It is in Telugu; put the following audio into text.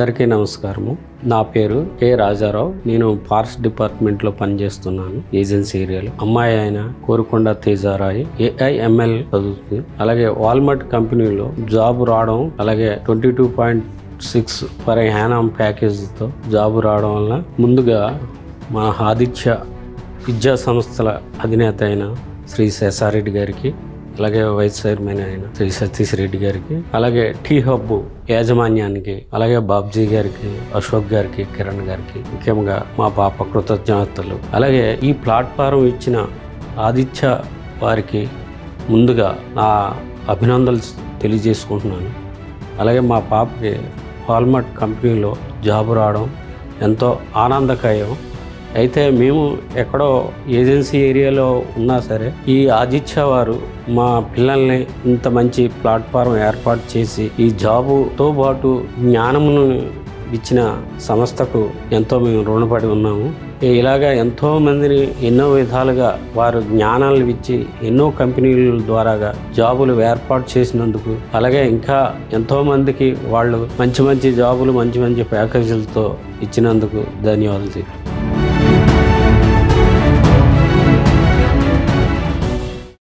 అందరికీ నమస్కారము. నా పేరు కే రాజారావు. నేను పార్ట్స్ డిపార్ట్మెంట్లో పనిచేస్తున్నాను. ఏజెన్సీ ఏరియాలో. అమ్మాయి అయిన కోరుకొండ తేజారాయి AIML చదువుతుంది. అలాగే వాల్మార్ట్ కంపెనీలో జాబ్ రావడం, అలాగే 22.6 పర్ యానం ప్యాకేజీతో జాబ్ రావడం వల్ల ముందుగా మా ఆదిత్య విద్యా సంస్థల అధినేత అయిన శ్రీ శేషారెడ్డి గారికి, అలాగే వైస్ చైర్మన్ అయిన శ్రీ సతీష్ రెడ్డి గారికి, అలాగే టీ హబ్ యాజమాన్యానికి, అలాగే బాబ్జీ గారికి, అశోక్ గారికి, కిరణ్ గారికి, ముఖ్యంగా మా పాప కృతజ్ఞతలు. అలాగే ఈ ప్లాట్ఫారం ఇచ్చిన ఆదిత్య వారికి ముందుగా నా అభినందనలు తెలియజేసుకుంటున్నాను. అలాగే మా పాపకి వాల్మార్ట్ కంపెనీలో జాబ్ రావడం ఎంతో ఆనందకరం. అయితే మేము ఎక్కడో ఏజెన్సీ ఏరియాలో ఉన్నా సరే ఈ ఆదిత్య వారు మా పిల్లల్ని ఇంత మంచి ప్లాట్ఫారం ఏర్పాటు చేసి ఈ జాబుతో పాటు జ్ఞానమును ఇచ్చిన సంస్థకు ఎంతో మేము రుణపడి ఉన్నాము. ఇలాగా ఎంతో మందిని ఎన్నో విధాలుగా వారు జ్ఞానాలు ఇచ్చి ఎన్నో కంపెనీల ద్వారాగా జాబులు ఏర్పాటు చేసినందుకు, అలాగే ఇంకా ఎంతో మందికి వాళ్ళు మంచి మంచి జాబులు మంచి మంచి ప్యాకేజీలతో ఇచ్చినందుకు ధన్యవాదాలు.